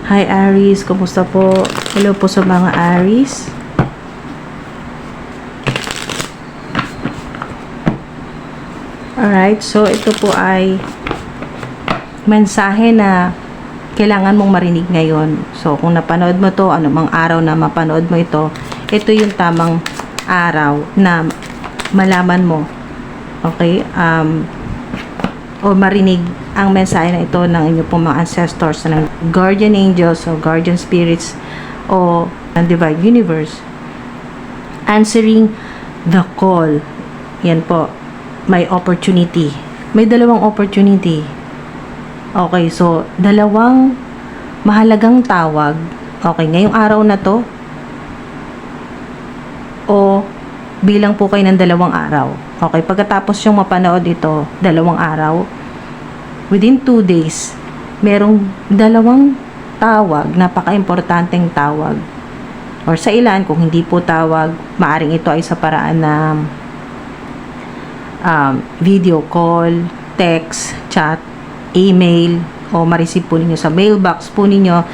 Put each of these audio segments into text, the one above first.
Hi Aries, kumusta po? Hello po sa mga Aries. Alright, so ito po ay mensahe na kailangan mong marinig ngayon. So kung napanood mo to, anumang araw na mapanood mo ito, ito yung tamang araw na malaman mo. Okay? O marinig ang mensahe na ito ng inyong pong mga ancestors, ng guardian angels o guardian spirits o ng divine universe answering the call. Yan po, may opportunity, may dalawang opportunity. Okay, so dalawang mahalagang tawag. Okay, ngayong araw na to o bilang po kayo ng dalawang araw. Okay, pagkatapos yung mapanood ito, dalawang araw, within 2 days, merong dalawang tawag, napaka-importanteng tawag. Or sa ilan, kung hindi po tawag, maaring ito ay sa paraan na video call, text, chat, email, o ma-receive po ninyo sa mailbox po ninyo.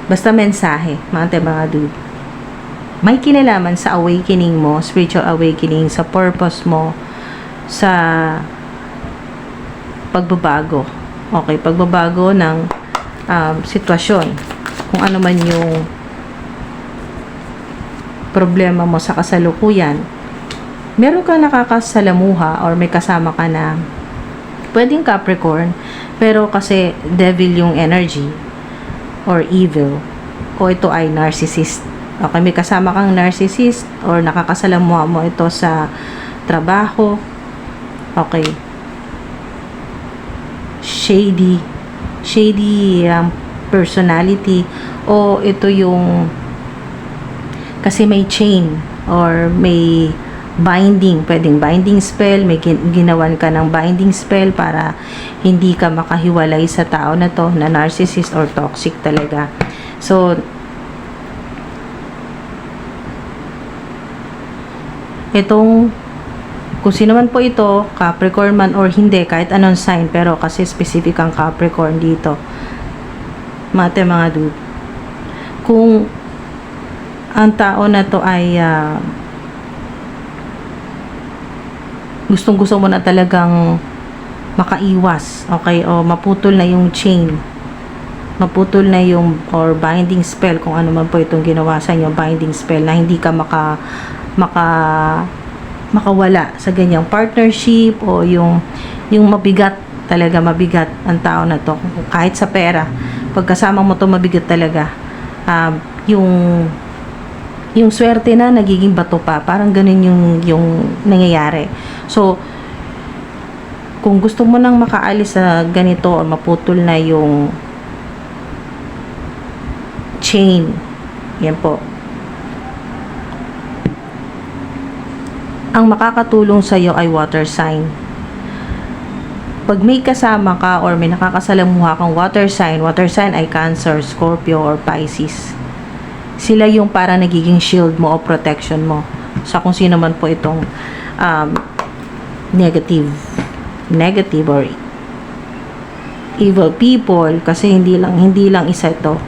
Basta mensahe, mga dude. May kinalaman sa awakening mo, spiritual awakening, sa purpose mo, sa pagbabago. Okay, pagbabago ng sitwasyon. Kung ano man yung problema mo sa kasalukuyan, meron ka nakakasalamuha or may kasama ka na pwedeng Capricorn, pero kasi devil yung energy or evil, o ito ay narcissist. Okay, may kasama kang narcissist or nakakasalamuha mo ito sa trabaho. Okay, shady personality, o ito yung kasi may chain or may binding, pwedeng binding spell, may ginawan ka ng binding spell para hindi ka makahiwalay sa tao na to, na narcissist or toxic talaga. So itong kung sino man po ito, Capricorn man or hindi, kahit anong sign, pero kasi specific ang Capricorn dito, mga dude, kung ang tao na to ay gustong gusto mo na talagang makaiwas, okay, o maputol na yung chain, maputol na yung or binding spell, kung ano man po itong ginawa sa inyo, binding spell, na hindi ka makawala sa ganyang partnership, o yung mabigat talaga, mabigat ang tao na to, kahit sa pera, pagkasama mo to mabigat talaga. Yung swerte na nagiging bato pa, parang ganun yung nangyayari. So kung gusto mo nang makaalis sa ganito o maputol na yung chain, yan po, ang makakatulong sa iyo ay water sign. Pag may kasama ka or may nakakasalamuha kang water sign ay Cancer, Scorpio, or Pisces. Sila yung para nagiging shield mo o protection mo sa kung sino man po itong negative or evil people, kasi hindi lang isa ito.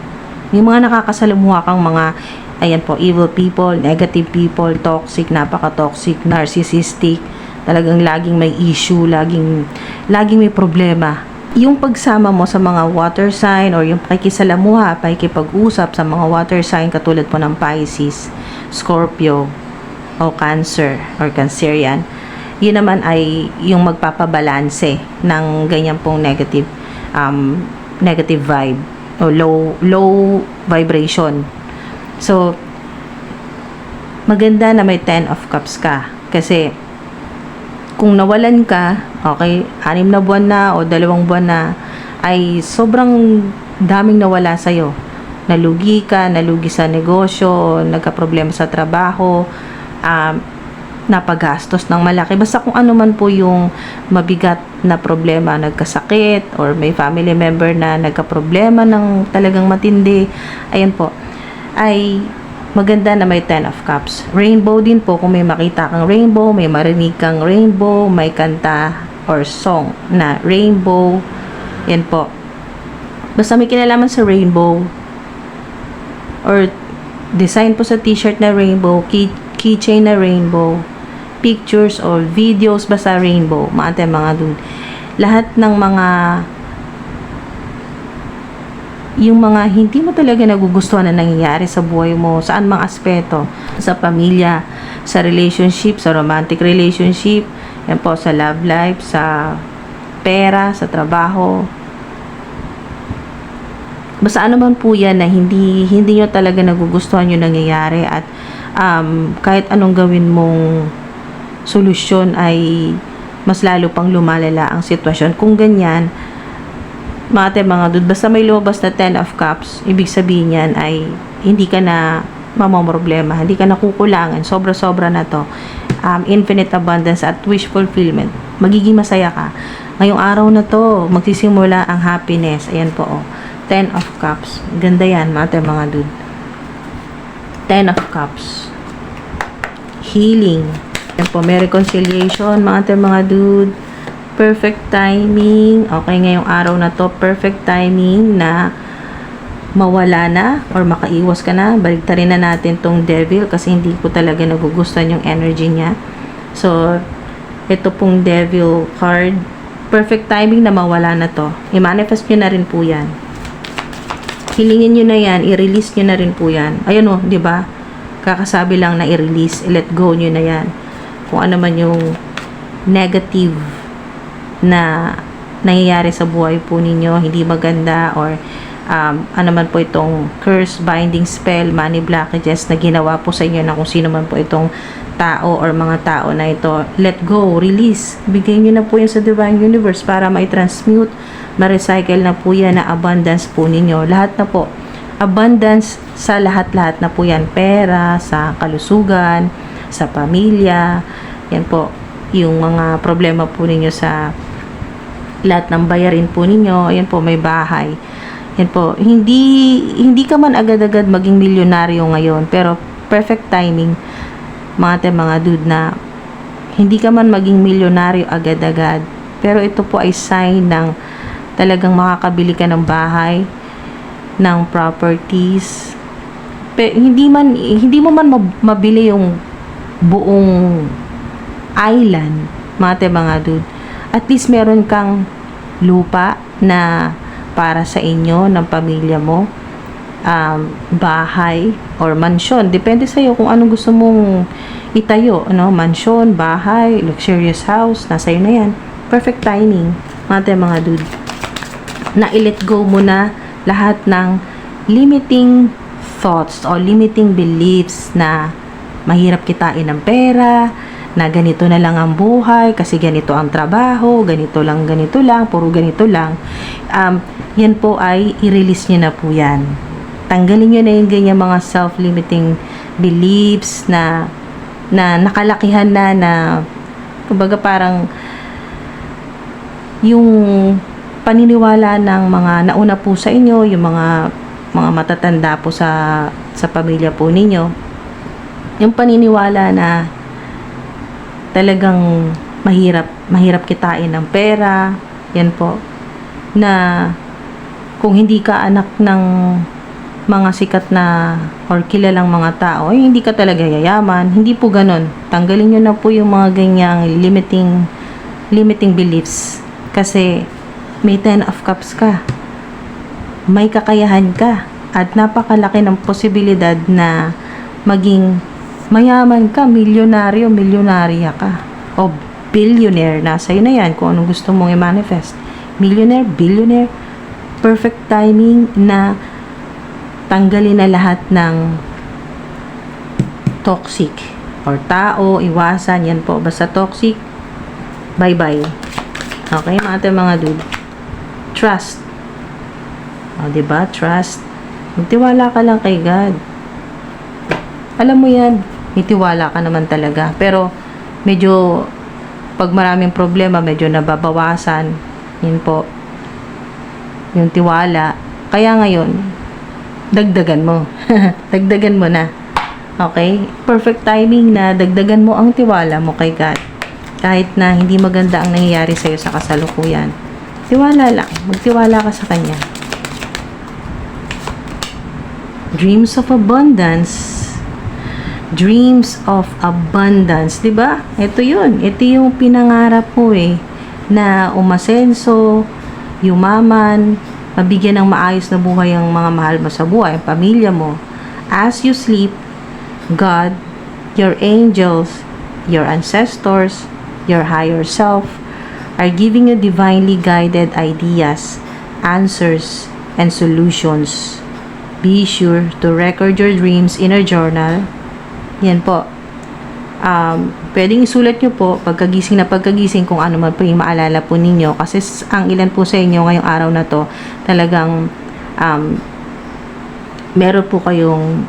May mga nakakasalamuha kang mga, ayan po, evil people, negative people, toxic, napaka-toxic, narcissistic, talagang laging may issue, laging may problema. Yung pagsama mo sa mga water sign or yung pakikisalamuha, pakikipag-usap sa mga water sign katulad po ng Pisces, Scorpio, o Cancer or Cancerian, yun naman ay yung magpapabalanse ng ganyan pong negative vibe o low vibration. So maganda na may 10 of cups ka, kasi kung nawalan ka, okay, 6 na buwan na o 2 buwan na, ay sobrang daming nawala sa'yo. Nalugi ka, nalugi sa negosyo, nagka-problema sa trabaho, napagastos ng malaki. Basta kung ano man po yung mabigat na problema, nagkasakit, or may family member na nagka-problema ng talagang matindi, ayan po, ay maganda na may 10 of cups. Rainbow din po, kung may makita kang rainbow, may marinig kang rainbow, may kanta or song na rainbow, yan po. Basta may kinalaman sa rainbow, or design po sa t-shirt na rainbow, keychain na rainbow, pictures or videos basta rainbow, mga ate, mga dude. Lahat ng mga yung mga hindi mo talaga nagugustuhan na nangyayari sa buhay mo, saan mang aspeto, sa pamilya, sa relationship, sa romantic relationship, yan po, sa love life, sa pera, sa trabaho. Basta ano man po yan na hindi nyo talaga nagugustuhan yung nangyayari, at kahit anong gawin mong solusyon ay mas lalo pang lumalala ang sitwasyon. Kung ganyan, mga dude, basta may lumabas na 10 of cups, ibig sabihin yan ay hindi ka na mamamroblema, hindi ka na kukulangan, sobra-sobra na to. Infinite abundance at wish fulfillment. Magiging masaya ka. Ngayong araw na to, magsisimula ang happiness. Ayan po, 10 of cups. Ganda yan, mga dude. 10 of cups. Healing. Ayan po, may reconciliation, mga dude. Perfect timing. Okay, ngayong araw na to, perfect timing na mawala na or makaiwas ka na. Baligtarin na natin tong devil kasi hindi ko talaga nagugustuhan yung energy niya. So, ito pong devil card, perfect timing na mawala na to. I-manifest nyo na rin po yan. Hilingin nyo na yan, i-release nyo na rin po yan. Ayun o, di ba? Kakasabi lang na i-release, i-let go nyo na yan. Kung ano man yung negative na nangyayari sa buhay po ninyo, hindi maganda, or ano man po itong curse, binding spell, money blockages na ginawa po sa inyo na kung sino man po itong tao or mga tao na ito, let go, release, bigay nyo na po yan sa Divine Universe para ma-transmute, ma-recycle na po yan na abundance po ninyo, lahat na po, abundance sa lahat-lahat na po yan, pera, sa kalusugan, sa pamilya, yan po, yung mga problema po ninyo sa lahat ng bayarin po ninyo, ayan po, may bahay. Yan po, hindi ka man agad-agad maging milyonaryo ngayon, pero perfect timing, mga dude, na hindi ka man maging milyonaryo agad-agad, pero ito po ay sign ng talagang makakabili ka ng bahay, ng properties. Pero hindi mo man mabili yung buong island, mga dude. At least meron kang lupa na para sa inyo, ng pamilya mo, bahay or mansion, depende sa iyo kung anong gusto mong itayo, mansion, bahay, luxurious house, nasa iyo na yan. Perfect timing, mga dude, na i-let go mo na lahat ng limiting thoughts o limiting beliefs na mahirap kitain ng pera, na ganito na lang ang buhay, kasi ganito ang trabaho, ganito lang, puro ganito lang. Yan po ay i-release nyo na po yan. Tanggalin nyo na yung ganyan mga self-limiting beliefs na nakalakihan na kumbaga parang yung paniniwala ng mga nauna po sa inyo, yung mga matatanda po sa pamilya po ninyo, yung paniniwala na talagang mahirap kitain ng pera, yan po, na kung hindi ka anak ng mga sikat na or kilalang mga tao, ay hindi ka talaga yayaman. Hindi po ganon. Tanggalin nyo na po yung mga ganyang limiting beliefs, kasi may 10 of cups ka, may kakayahan ka, at napakalaki ng posibilidad na maging mayaman ka, milyonarya ka, o billionaire, nasa iyo na yan kung anong gusto mong i-manifest. Millionaire, billionaire, perfect timing na tanggalin na lahat ng toxic or tao, iwasan, yan po, basta toxic, bye-bye. Okay, mga dude. Trust. O, diba? Trust. Magtiwala ka lang kay God. Alam mo yan, may tiwala ka naman talaga. Pero, medyo, pag maraming problema, medyo nababawasan. Yun po, yung tiwala. Kaya ngayon, dagdagan mo. Dagdagan mo na. Okay? Perfect timing na dagdagan mo ang tiwala mo kay God. Kahit na hindi maganda ang nangyayari sa'yo sa kasalukuyan. Tiwala lang. Magtiwala ka sa Kanya. Dreams of abundance. Dreams of abundance, 'di ba? Ito 'yun. Ito yung pinangarap mo na umasenso, yumaman, mabigyan ng maayos na buhay ang mga mahal mo sa buhay, ang pamilya mo. As you sleep, God, your angels, your ancestors, your higher self are giving you divinely guided ideas, answers, and solutions. Be sure to record your dreams in a journal. Yan po. Pwedeng isulat nyo po pagkagising kung ano man po yung maalala po ninyo. Kasi ang ilan po sa inyo ngayong araw na to, talagang meron po kayong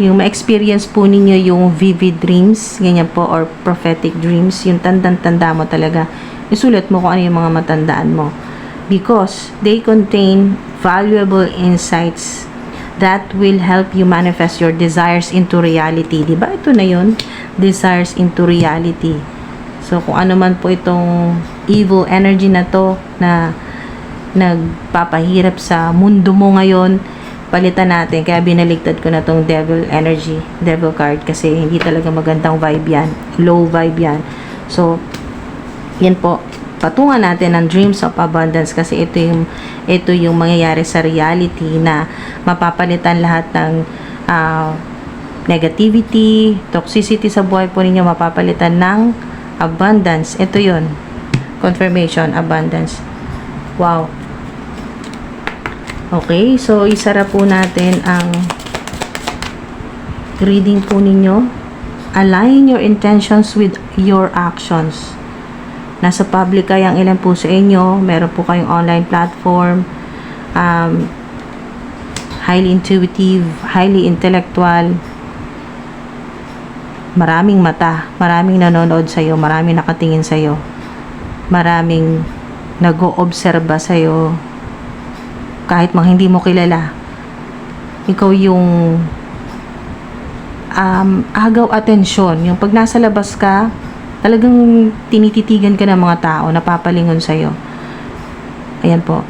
yung ma-experience po ninyo yung vivid dreams, ganyan po, or prophetic dreams, yung tandang-tanda mo talaga. Isulat mo kung ano yung mga matandaan mo. Because they contain valuable insights that will help you manifest your desires into reality. Diba? Ito na yun. Desires into reality. So, kung ano man po itong evil energy na to na nagpapahirap sa mundo mo ngayon, palitan natin. Kaya binaligtad ko na tong devil energy, devil card, kasi hindi talaga magandang vibe yan. Low vibe yan. So, yan po. Patungan natin ang dreams of abundance kasi ito yung mangyayari sa reality na mapapalitan lahat ng negativity, toxicity sa buhay po ninyo, mapapalitan ng abundance. Ito yun. Confirmation, abundance. Wow. Okay, so isara po natin ang reading po ninyo. Align your intentions with your actions. Nasa public kaya ang ilan po sa inyo, meron po kayong online platform, highly intuitive, highly intellectual, maraming mata, maraming nanonood sa'yo, maraming nakatingin sa'yo, maraming nag-oobserba sa'yo, kahit mga hindi mo kilala. Ikaw yung agaw atensyon, yung pag nasa labas ka, talagang tinititigan ka ng mga tao, napapalingon sa'yo. Ayan po.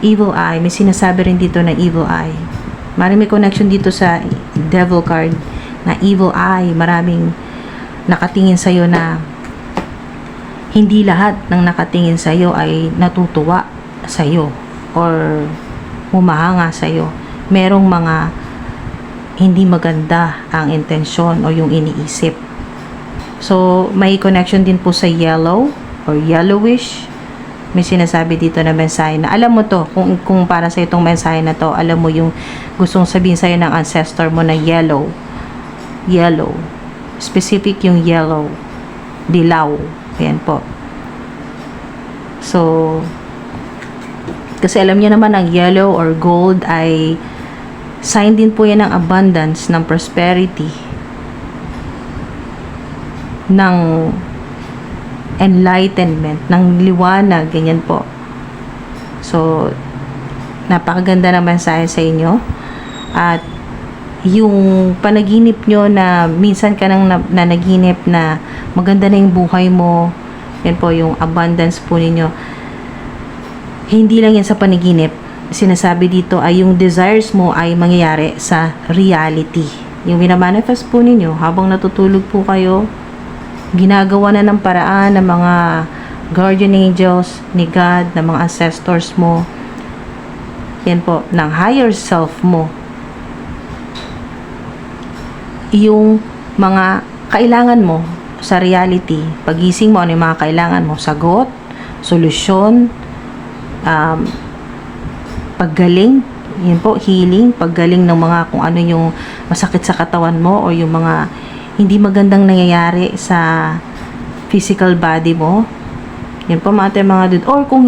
Evil eye. May sinasabi rin dito na evil eye. Maraming connection dito sa devil card na evil eye. Maraming nakatingin sa'yo na hindi lahat ng nakatingin sa'yo ay natutuwa sa'yo or humahanga sa'yo. Merong mga hindi maganda ang intensyon o yung iniisip. So, may connection din po sa yellow or yellowish. May sinasabi dito na mensahe na alam mo to, kung para sa itong mensahe na to, alam mo yung gustong sabihin sa'yo ng ancestor mo na yellow. Yellow. Specific yung yellow. Dilaw. Ayan po. So, kasi alam niya naman ang yellow or gold ay sign din po yan ng abundance, ng prosperity, ng enlightenment, ng liwanag, ganyan po. So, napakaganda naman sa inyo. At yung panaginip nyo na minsan ka nang nanaginip na maganda na yung buhay mo, yan po yung abundance po ninyo. Hindi lang yan sa panaginip. Sinasabi dito ay yung desires mo ay mangyayari sa reality. Yung minamanifest po ninyo habang natutulog po kayo, ginagawa na ng paraan ng mga guardian angels ni God, ng mga ancestors mo, yan po, ng higher self mo, yung mga kailangan mo sa reality. Pagising mo, ano yung mga kailangan mo? Sagot, solusyon, paggaling, yun po, healing, paggaling ng mga kung ano yung masakit sa katawan mo o yung mga hindi magandang nangyayari sa physical body mo. Yan po mga dude. Or kung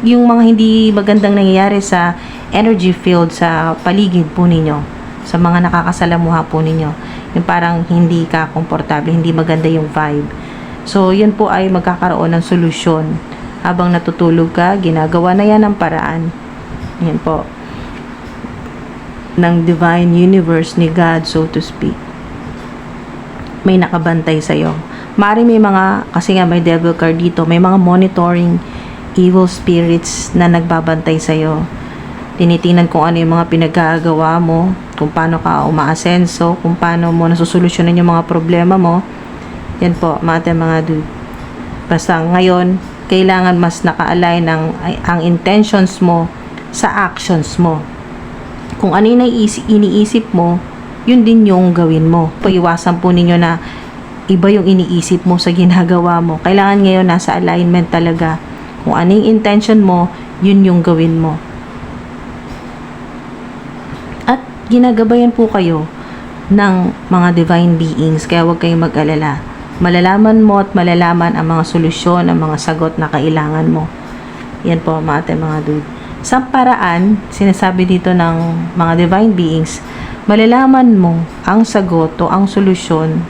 yung mga hindi magandang nangyayari sa energy field sa paligid po ninyo, sa mga nakakasalamuha po ninyo. Yung parang hindi ka komportable, hindi maganda yung vibe. So, yun po ay magkakaroon ng solusyon. Habang natutulog ka, ginagawa na yan ng paraan. Yan po. Ng divine universe ni God, so to speak. May nakabantay sa'yo. Mari may mga, kasi nga may devil card dito, may mga monitoring evil spirits na nagbabantay sa'yo. tinitingnan kung ano yung mga pinagagawa mo, kung paano ka umaasenso, kung paano mo nasusolusyonan yung mga problema mo. Yan po, mga dude. Basta ngayon, kailangan mas naka-align ang intentions mo sa actions mo. Kung ano yung iniisip mo, yun din yung gawin mo. Iwasan po ninyo na iba yung iniisip mo sa ginagawa mo. Kailangan ngayon nasa alignment talaga. Kung ano yung intention mo, yun yung gawin mo. At ginagabayan po kayo ng mga divine beings, kaya huwag kayong mag-alala. Malalaman mo at malalaman ang mga solusyon, ang mga sagot na kailangan mo. Yan po mga dude. Sa paraan, sinasabi dito ng mga divine beings, malalaman mo ang sagot o ang solusyon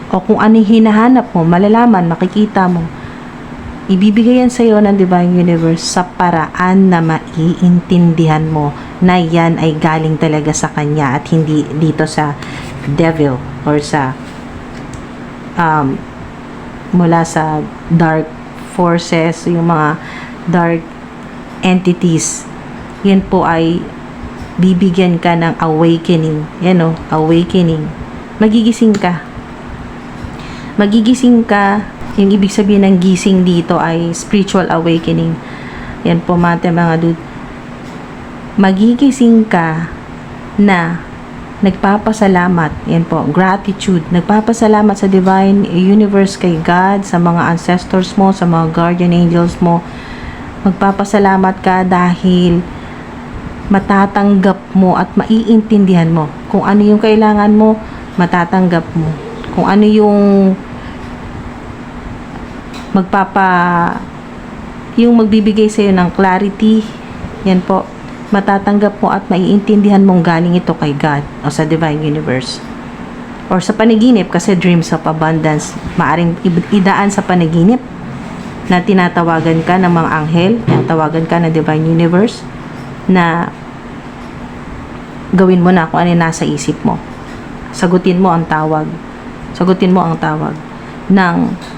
o kung ano hinahanap mo, malalaman, makikita mo. Ibibigay yan sa'yo ng Divine Universe sa paraan na maiintindihan mo na yan ay galing talaga sa Kanya at hindi dito sa devil or sa mula sa dark forces, yung mga dark entities. Yan po ay bibigyan ka ng awakening. Yan o, awakening. Magigising ka. Magigising ka. Yung ibig sabihin ng gising dito ay spiritual awakening. Yan po mga dude. Magigising ka na nagpapasalamat. Yan po, gratitude. Nagpapasalamat sa Divine Universe, kay God, sa mga ancestors mo, sa mga guardian angels mo. Magpapasalamat ka dahil matatanggap mo at maiintindihan mo. Kung ano yung kailangan mo, matatanggap mo. Kung ano yung yung magbibigay sa'yo ng clarity, yan po, matatanggap mo at maiintindihan mong galing ito kay God o sa Divine Universe. Or sa panaginip, kasi dreams of abundance, maaring idaan sa panaginip na tinatawagan ka ng mga anghel, tinatawagan ka ng Divine Universe, na gawin mo na kung ano yung nasa isip mo. Sagutin mo ang tawag. Sagutin mo ang tawag ng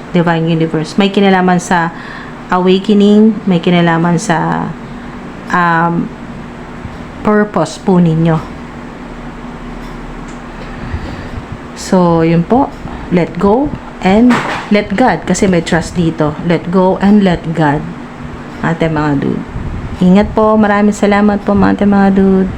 Divine Universe. May kinalaman sa awakening, may kinalaman sa purpose po ninyo. So, yun po. Let go and let God. Kasi may trust dito. Let go and let God. Ate mga dude. Ingat po. Maraming salamat po mga dude.